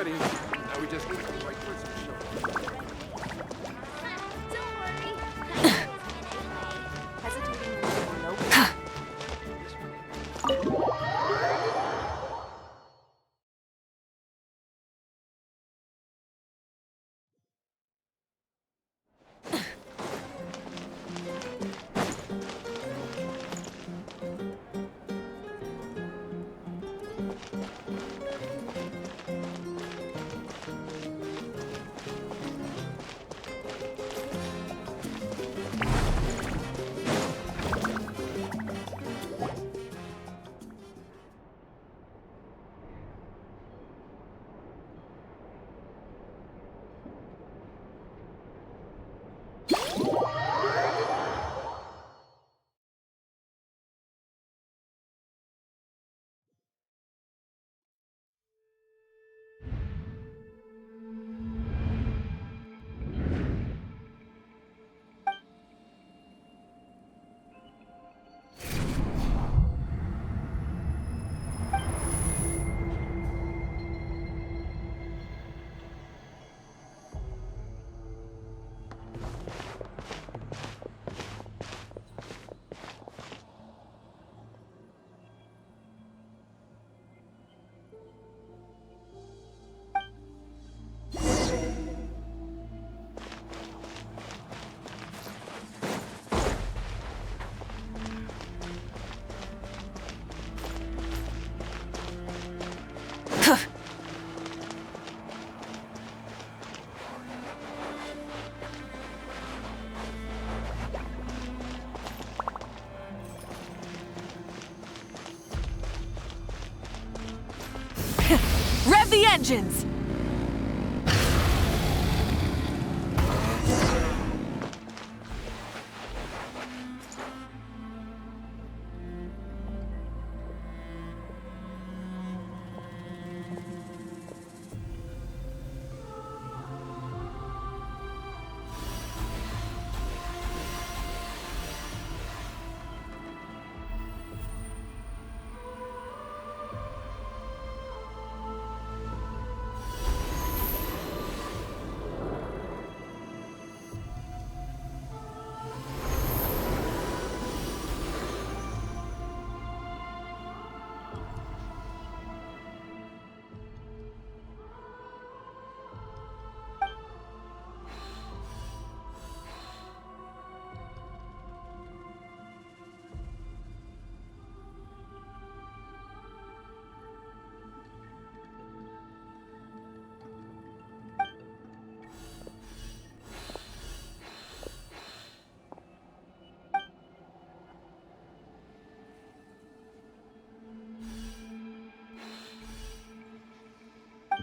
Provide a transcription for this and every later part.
ready. Now we just wait for the right person to show up. Don't worry. Hesitating or no. Rev the engines!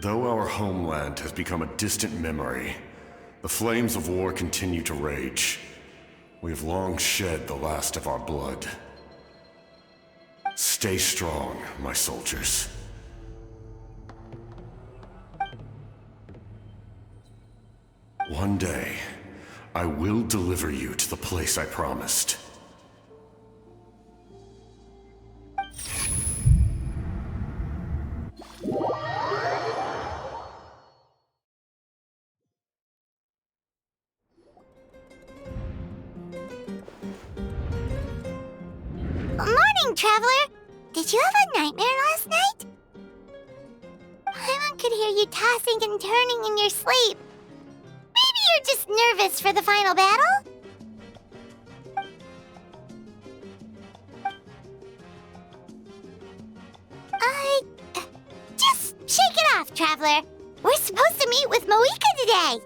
Though our homeland has become a distant memory, the flames of war continue to rage. We have long shed the last of our blood. Stay strong, my soldiers. One day, I will deliver you to the place I promised. Morning, Traveler! Did you have a nightmare last night? Paimon could hear you tossing and turning in your sleep. Maybe you're just nervous for the final battle? Just shake it off, Traveler. We're supposed to meet with Moika today.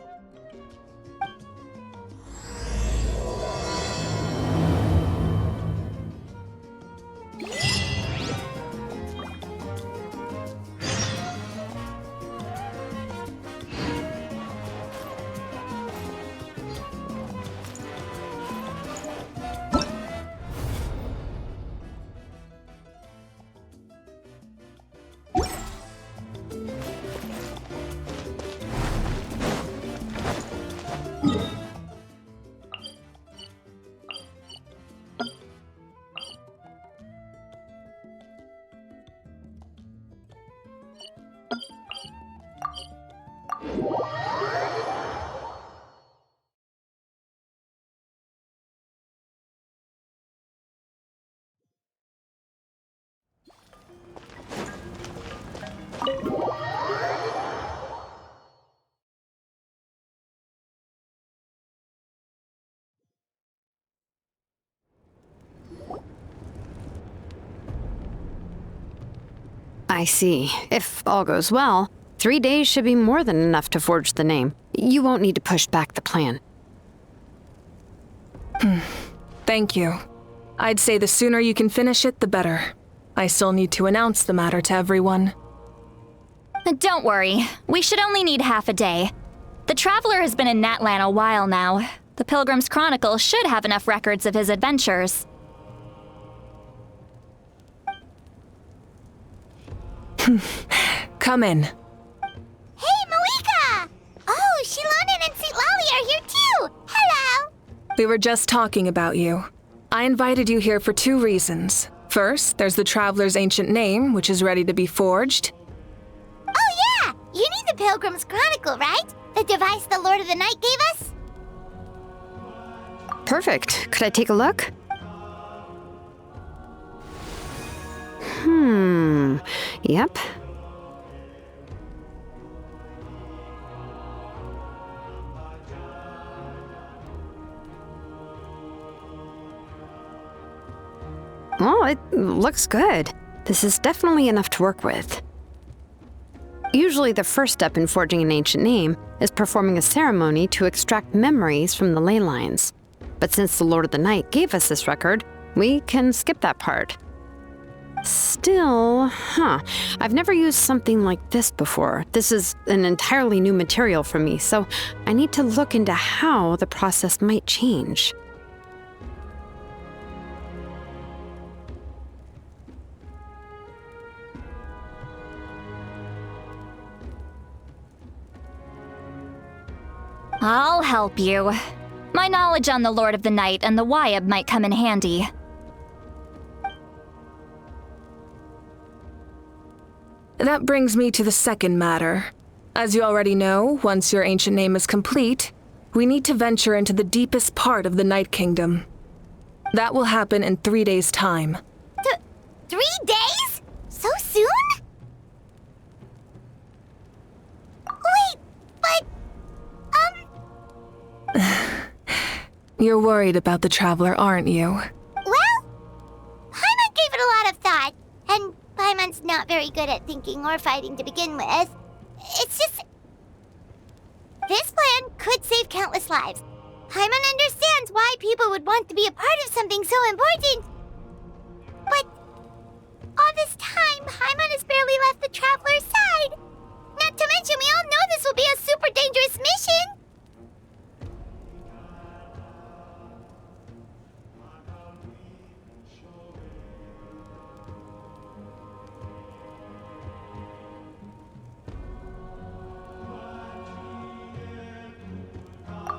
I see. If all goes well, 3 days should be more than enough to forge the name. You won't need to push back the plan. Thank you. I'd say the sooner you can finish it, the better. I still need to announce the matter to everyone. Don't worry. We should only need half a day. The Traveler has been in Natlan a while now. The Pilgrim's Chronicle should have enough records of his adventures. Come in. Hey, Malika! Oh, Shilonen and St. Lolly are here too! Hello! We were just talking about you. I invited you here for 2 reasons. First, there's the Traveler's ancient name, which is ready to be forged. Oh yeah! You need the Pilgrim's Chronicle, right? The device the Lord of the Night gave us? Perfect. Could I take a look? Yep. Well, it looks good. This is definitely enough to work with. Usually the first step in forging an ancient name is performing a ceremony to extract memories from the ley lines. But since the Lord of the Night gave us this record, we can skip that part. Still, I've never used something like this before. This is an entirely new material for me, so I need to look into how the process might change. I'll help you. My knowledge on the Lord of the Night and the Wyab might come in handy. That brings me to the second matter. As you already know, once your ancient name is complete, we need to venture into the deepest part of the Night Kingdom. That will happen in 3 days' time. 3 days? So soon? Wait, but... You're worried about the Traveler, aren't you? Well, Paimon gave it a lot of thought, and Paimon's not very good at thinking or fighting to begin with. It's just... This plan could save countless lives. Paimon understands why people would want to be a part of something so important. But all this time, Paimon has barely left the Traveler's side. Not to mention, we all know this will be a super dangerous mission.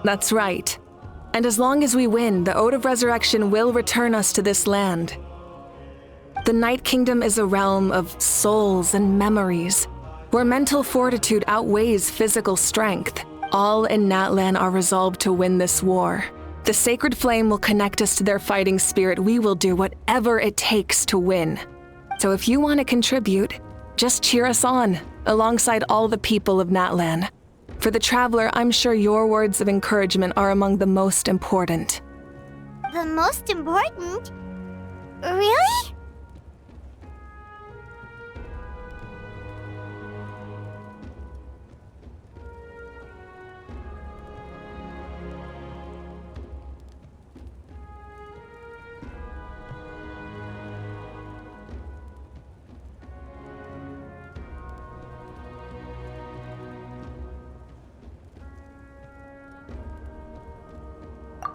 That's right. And as long as we win, the Ode of Resurrection will return us to this land. The Night Kingdom is a realm of souls and memories, where mental fortitude outweighs physical strength. All in Natlan are resolved to win this war. The sacred flame will connect us to their fighting spirit. We will do whatever it takes to win. So if you want to contribute, just cheer us on, alongside all the people of Natlan. For the Traveler, I'm sure your words of encouragement are among the most important. The most important? Really?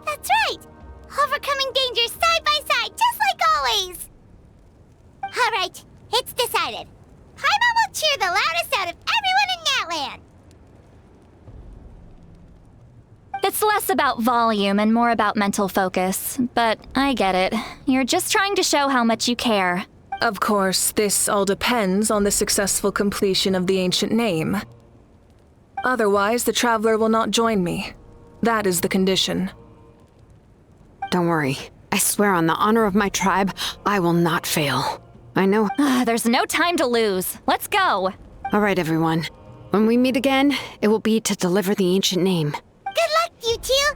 That's right! Overcoming dangers side by side, just like always! Alright, it's decided. Paimon will cheer the loudest out of everyone in Natlan! It's less about volume and more about mental focus, but I get it. You're just trying to show how much you care. Of course, this all depends on the successful completion of the ancient name. Otherwise, the Traveler will not join me. That is the condition. Don't worry. I swear on the honor of my tribe, I will not fail. I know. There's no time to lose. Let's go. All right, everyone. When we meet again, it will be to deliver the ancient name. Good luck, you two!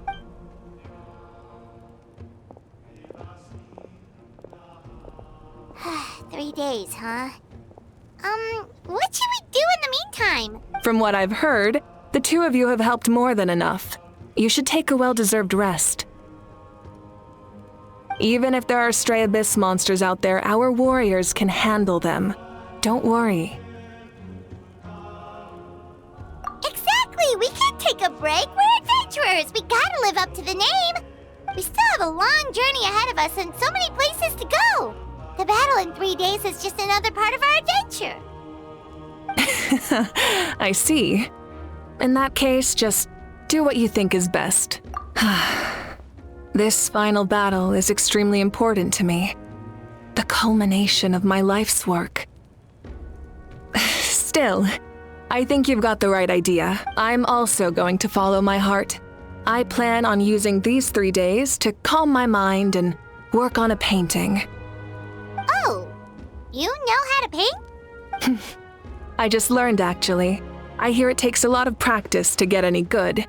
3 days, huh? What should we do in the meantime? From what I've heard, the two of you have helped more than enough. You should take a well-deserved rest. Even if there are stray abyss monsters out there, our warriors can handle them. Don't worry. Exactly! We can't take a break. We're adventurers. We gotta live up to the name. We still have a long journey ahead of us and so many places to go. The battle in 3 days is just another part of our adventure. I see. In that case, just do what you think is best. This final battle is extremely important to me. The culmination of my life's work. Still, I think you've got the right idea. I'm also going to follow my heart. I plan on using these 3 days to calm my mind and work on a painting. Oh, you know how to paint? I just learned, actually. I hear it takes a lot of practice to get any good.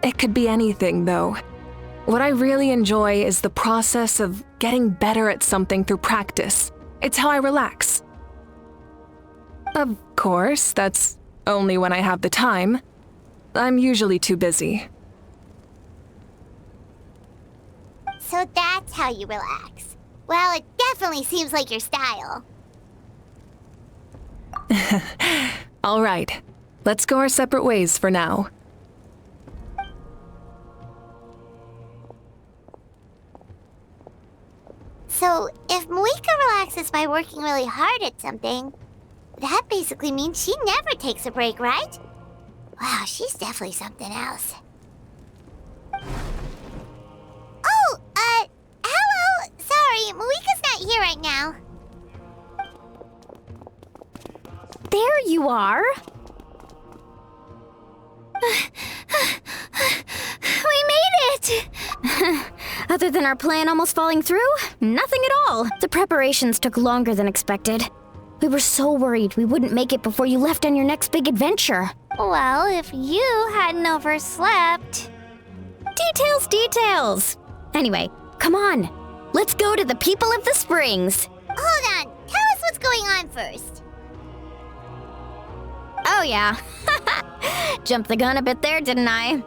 It could be anything, though. What I really enjoy is the process of getting better at something through practice. It's how I relax. Of course, that's only when I have the time. I'm usually too busy. So that's how you relax. Well, it definitely seems like your style. All right, let's go our separate ways for now. So, if Moika relaxes by working really hard at something, that basically means she never takes a break, right? Wow, she's definitely something else. Oh, hello! Sorry, Moika's not here right now. There you are. We made it! Other than our plan almost falling through, nothing at all. The preparations took longer than expected. We were so worried we wouldn't make it before you left on your next big adventure. Well, if you hadn't overslept... Details! Anyway, come on. Let's go to the people of the springs. Hold on, tell us what's going on first. Oh yeah. Jumped the gun a bit there, didn't I?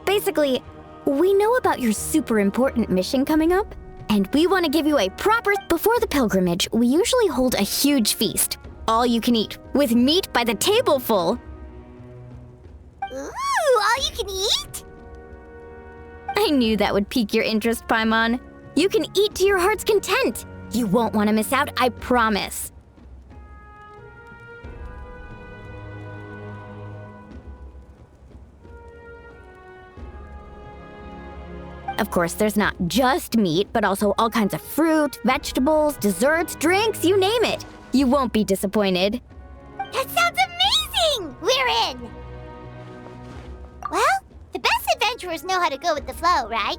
Basically, we know about your super important mission coming up, and we want to give you a proper... Before the pilgrimage, we usually hold a huge feast. All you can eat, with meat by the tableful. Ooh, all you can eat? I knew that would pique your interest, Paimon. You can eat to your heart's content. You won't want to miss out, I promise. Of course, there's not just meat, but also all kinds of fruit, vegetables, desserts, drinks, you name it. You won't be disappointed. That sounds amazing! We're in! Well, the best adventurers know how to go with the flow, right?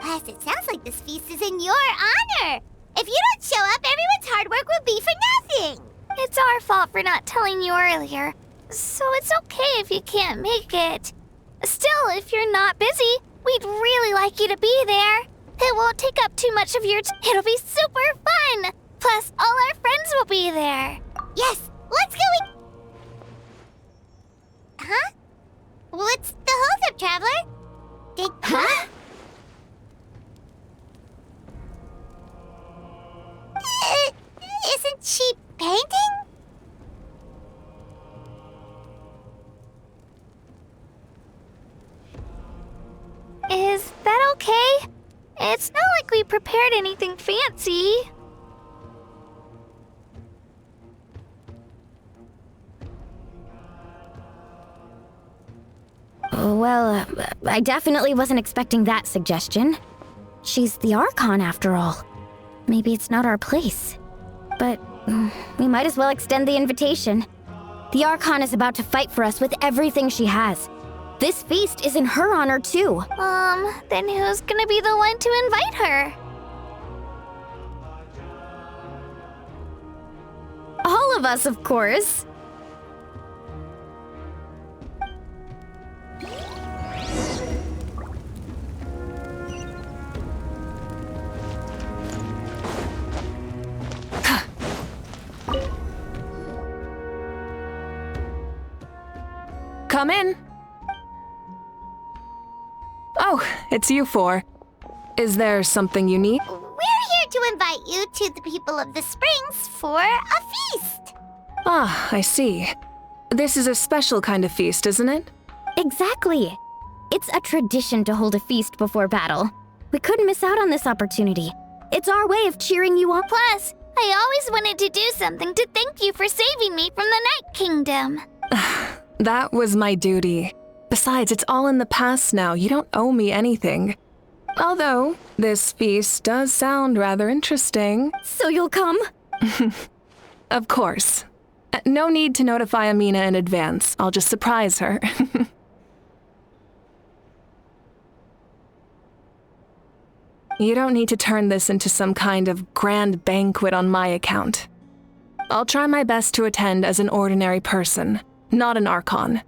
Plus, it sounds like this feast is in your honor! If you don't show up, everyone's hard work will be for nothing! It's our fault for not telling you earlier, so it's okay if you can't make it. Still, if you're not busy, we'd really like you to be there. It won't take up too much of your it'll be super fun! Plus, all our friends will be there. Yes, let's go Huh? What's the holdup, Traveler? Huh? Isn't she painting? Is that okay? It's not like we prepared anything fancy. Well, I definitely wasn't expecting that suggestion. She's the Archon, after all. Maybe it's not our place. But we might as well extend the invitation. The Archon is about to fight for us with everything she has. This feast is in her honor, too. Then who's gonna be the one to invite her? All of us, of course. Come in. Oh, it's you four. Is there something you need? We're here to invite you to the people of the Springs for a feast. Ah, I see. This is a special kind of feast, isn't it? Exactly. It's a tradition to hold a feast before battle. We couldn't miss out on this opportunity. It's our way of cheering you on. Plus, I always wanted to do something to thank you for saving me from the Night Kingdom. That was my duty. Besides, it's all in the past now. You don't owe me anything. Although, this feast does sound rather interesting. So you'll come? Of course. No need to notify Amina in advance. I'll just surprise her. You don't need to turn this into some kind of grand banquet on my account. I'll try my best to attend as an ordinary person, not an Archon.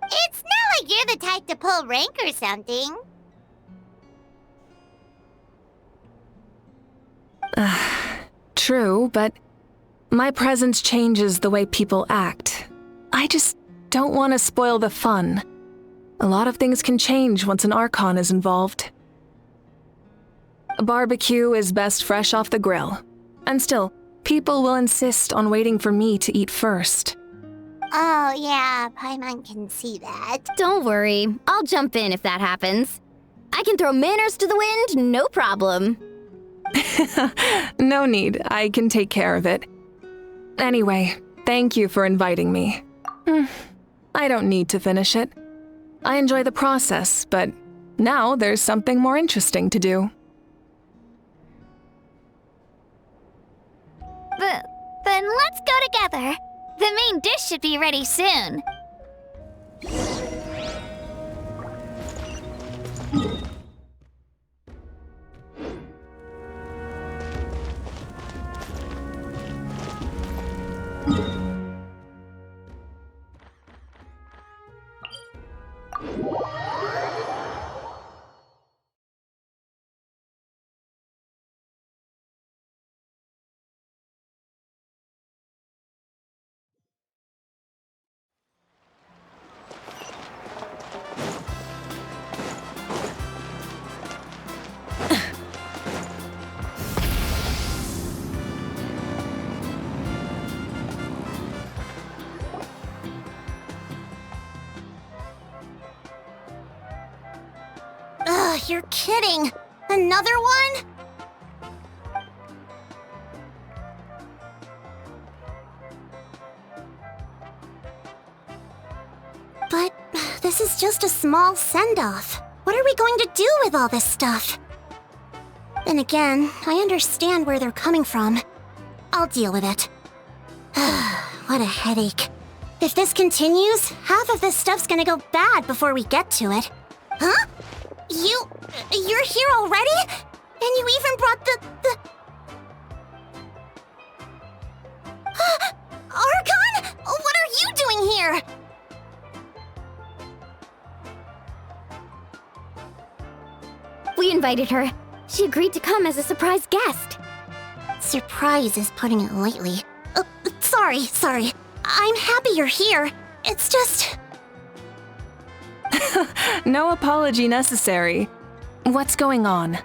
It's not like you're the type to pull rank or something. True, but my presence changes the way people act. I just don't want to spoil the fun. A lot of things can change once an Archon is involved. A barbecue is best fresh off the grill. And still, people will insist on waiting for me to eat first. Oh, yeah, Paimon can see that. Don't worry. I'll jump in if that happens. I can throw manners to the wind, no problem. No need. I can take care of it. Anyway, thank you for inviting me. I don't need to finish it. I enjoy the process, but now there's something more interesting to do. Then let's go together. The main dish should be ready soon. Ugh, you're kidding. Another one? But this is just a small send-off. What are we going to do with all this stuff? Then again, I understand where they're coming from. I'll deal with it. What a headache. If this continues, half of this stuff's gonna go bad before we get to it. Huh? You're here already? And you even brought the... Archon? What are you doing here? We invited her. She agreed to come as a surprise guest. Surprise is putting it lightly. Sorry. I'm happy you're here. It's just... No apology necessary. What's going on?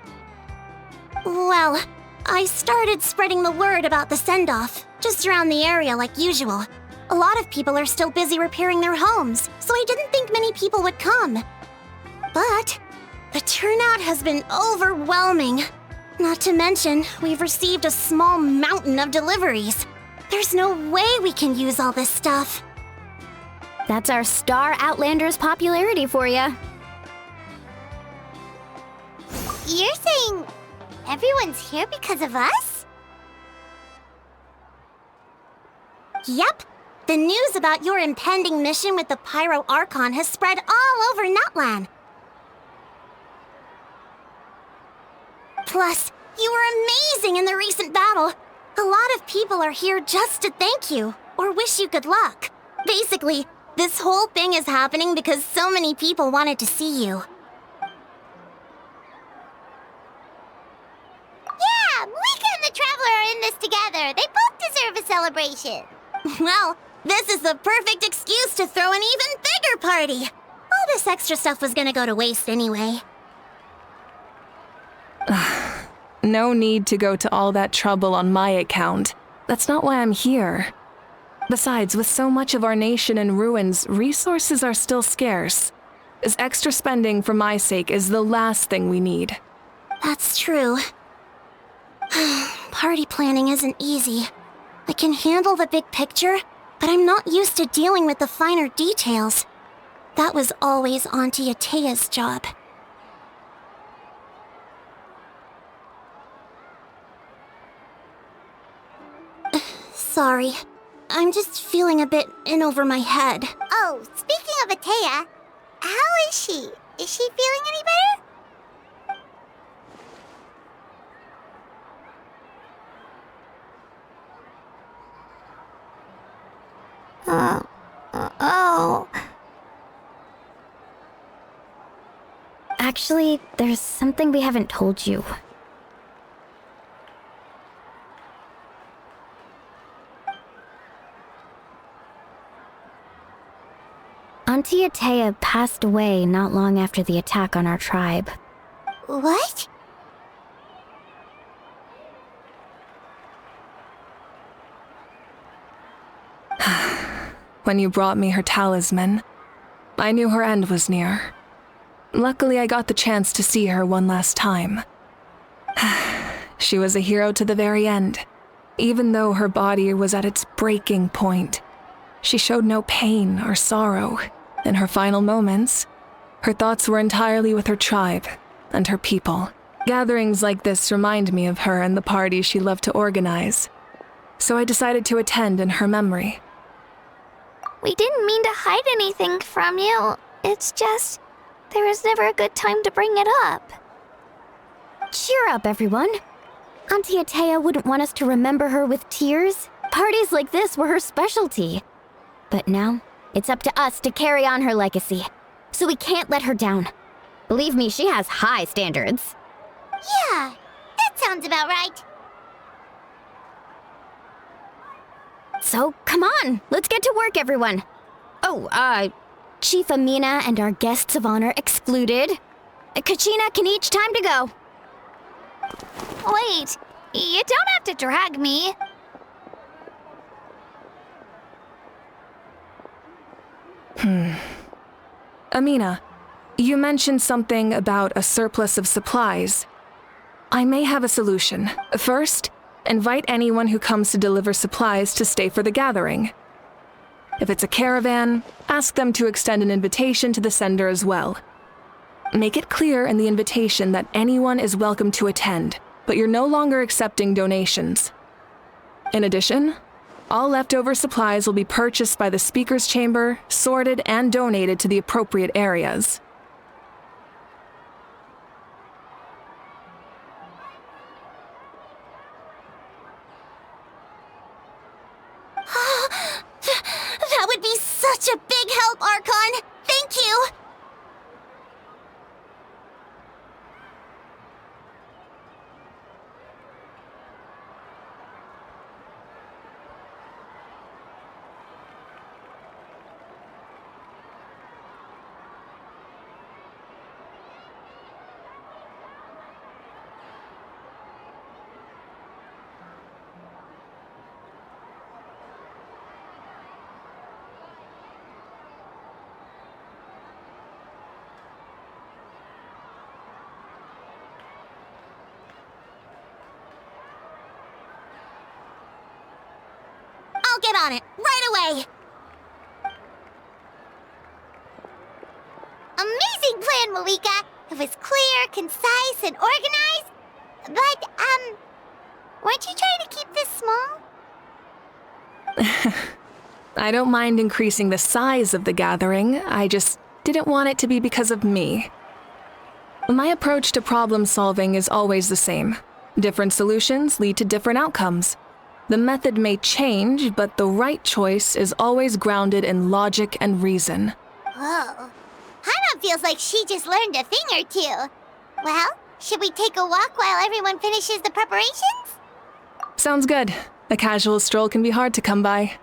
Well, I started spreading the word about the send-off, just around the area like usual. A lot of people are still busy repairing their homes, so I didn't think many people would come. But the turnout has been overwhelming. Not to mention, we've received a small mountain of deliveries. There's no way we can use all this stuff. That's our Star Outlander's popularity for you. You're saying everyone's here because of us? Yep. The news about your impending mission with the Pyro Archon has spread all over Nutland. Plus, you were amazing in the recent battle. A lot of people are here just to thank you, or wish you good luck. Basically, this whole thing is happening because so many people wanted to see you. Yeah, Moika and the Traveler are in this together. They both deserve a celebration. Well, This is the perfect excuse to throw an even bigger party. All this extra stuff was gonna go to waste anyway. No need to go to all that trouble on my account. That's not why I'm here. Besides, with so much of our nation in ruins, resources are still scarce. This extra spending for my sake is the last thing we need. That's true. Party planning isn't easy. I can handle the big picture, but I'm not used to dealing with the finer details. That was always Auntie Atea's job. Sorry. I'm just feeling a bit in over my head. Oh, speaking of Atea, how is she? Is she feeling any better? Oh. Actually, there's something we haven't told you. Auntie Atea passed away not long after the attack on our tribe. What? When you brought me her talisman, I knew her end was near. Luckily, I got the chance to see her one last time. She was a hero to the very end. Even though her body was at its breaking point, she showed no pain or sorrow. In her final moments, her thoughts were entirely with her tribe and her people. Gatherings like this remind me of her and the parties she loved to organize. So I decided to attend in her memory. We didn't mean to hide anything from you. It's just, there was never a good time to bring it up. Cheer up, everyone. Auntie Atea wouldn't want us to remember her with tears. Parties like this were her specialty. But now, it's up to us to carry on her legacy. So we can't let her down. Believe me, she has high standards. Yeah, that sounds about right. So, come on, let's get to work, everyone. Oh, Chief Amina and our guests of honor excluded. Kachina can each time to go. Wait, you don't have to drag me. Amina, you mentioned something about a surplus of supplies. I may have a solution. First, invite anyone who comes to deliver supplies to stay for the gathering. If it's a caravan, ask them to extend an invitation to the sender as well. Make it clear in the invitation that anyone is welcome to attend, but you're no longer accepting donations. In addition, all leftover supplies will be purchased by the speaker's chamber, sorted, and donated to the appropriate areas. That would be such a big help, Archon! Thank you! I'll get on it, right away! Amazing plan, Malika! It was clear, concise, and organized. But, weren't you trying to keep this small? I don't mind increasing the size of the gathering, I just didn't want it to be because of me. My approach to problem solving is always the same. Different solutions lead to different outcomes. The method may change, but the right choice is always grounded in logic and reason. Whoa. Hana feels like she just learned a thing or two. Well, should we take a walk while everyone finishes the preparations? Sounds good. A casual stroll can be hard to come by.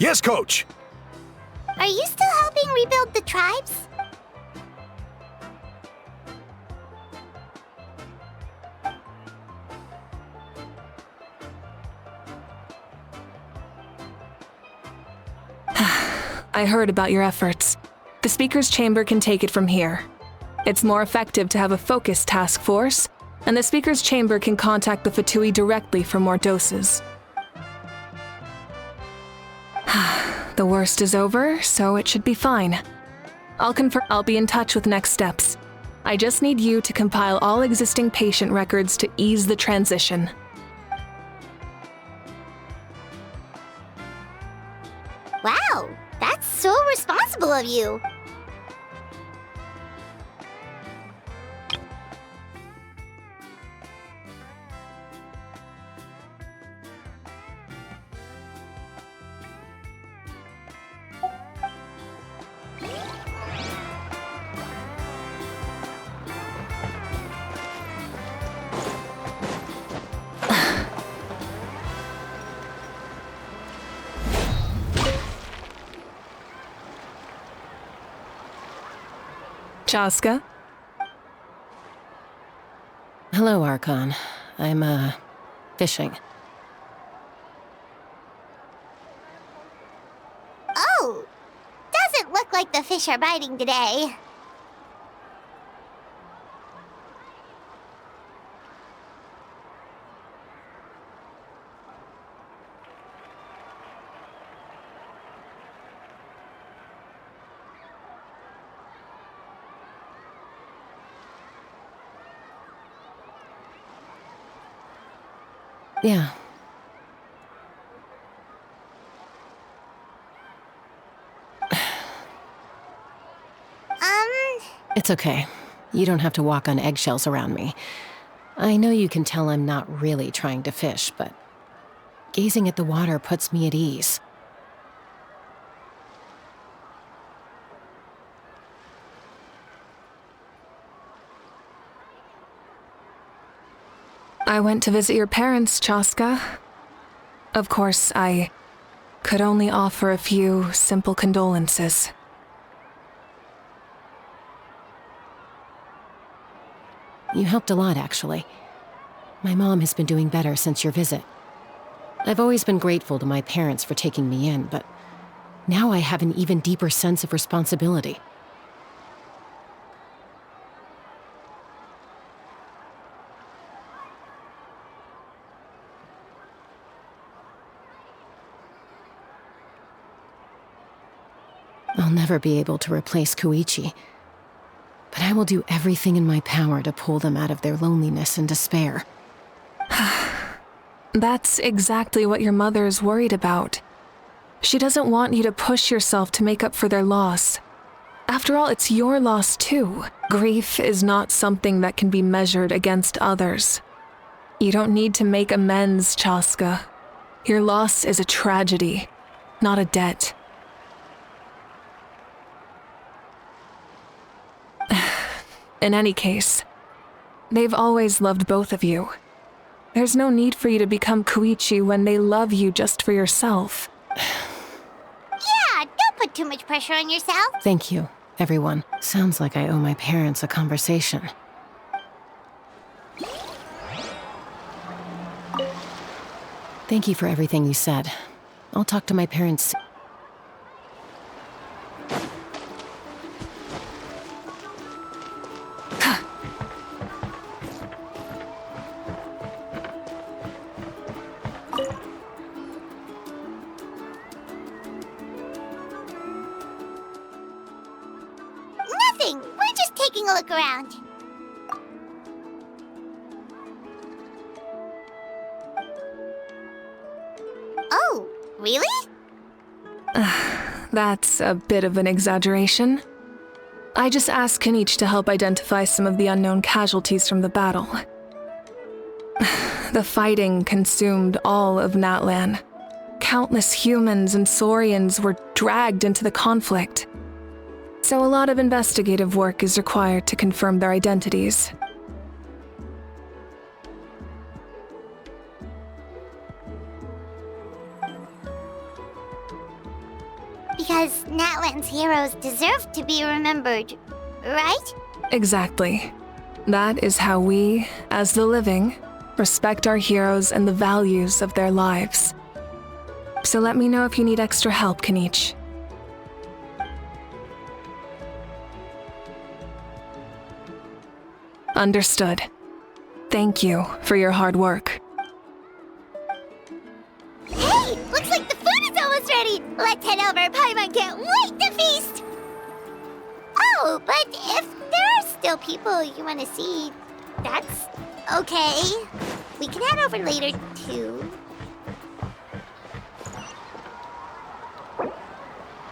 Yes, Coach! Are you still helping rebuild the tribes? I heard about your efforts. The Speaker's Chamber can take it from here. It's more effective to have a focused task force, and the Speaker's Chamber can contact the Fatui directly for more doses. The worst is over, so it should be fine. I'll be in touch with next steps. I just need you to compile all existing patient records to ease the transition. Wow, that's so responsible of you. Chaska? Hello, Archon. I'm, fishing. Oh, doesn't look like the fish are biting today. Yeah. It's okay. You don't have to walk on eggshells around me. I know you can tell I'm not really trying to fish, but gazing at the water puts me at ease. I went to visit your parents, Chaska. Of course, I could only offer a few simple condolences. You helped a lot, actually. My mom has been doing better since your visit. I've always been grateful to my parents for taking me in, but now I have an even deeper sense of responsibility. I'll never be able to replace Koichi, but I will do everything in my power to pull them out of their loneliness and despair. That's exactly what your mother is worried about. She doesn't want you to push yourself to make up for their loss. After all, it's your loss too. Grief is not something that can be measured against others. You don't need to make amends, Chaska. Your loss is a tragedy, not a debt. In any case, they've always loved both of you. There's no need for you to become Koichi when they love you just for yourself. Yeah, don't put too much pressure on yourself. Thank you, everyone. Sounds like I owe my parents a conversation. Thank you for everything you said. I'll talk to my parents. Nothing. We're just taking a look around. Oh, really? That's a bit of an exaggeration. I just asked Kenichi to help identify some of the unknown casualties from the battle. The fighting consumed all of Natlan. Countless humans and Saurians were dragged into the conflict. So a lot of investigative work is required to confirm their identities. Because Natlan's heroes deserve to be remembered, right? Exactly. That is how we, as the living, respect our heroes and the values of their lives. So let me know if you need extra help, Kaniche. Understood. Thank you for your hard work. Hey, looks like the food is almost ready. Let's head over. Paimon can't wait to feast. Oh, but if there are still people you want to see, that's okay. We can head over later, too.